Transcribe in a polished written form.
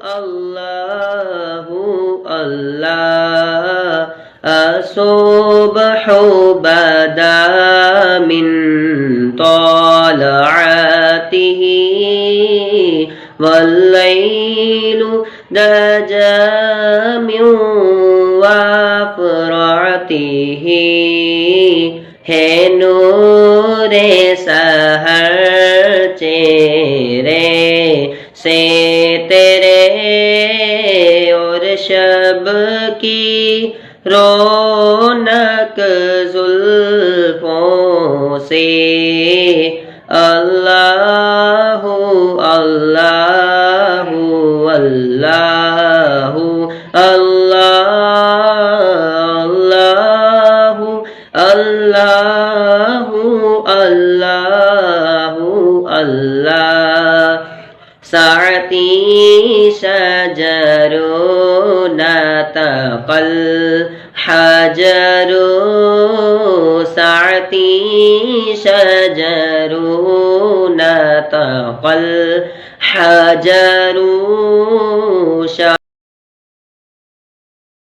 الله الله الصبح بدا من طلعته والليل دجى من وفرته है नूरे सहर चेहरे से तेरे और शब की रौनक जुल्फों से अल्लाहु अल्लाहु अल्लाहु अल्लाहु अल्लाहु अल्लाहु अल्लाह साती शजरो नतकल हजरो साती शजरो नतकल हजरो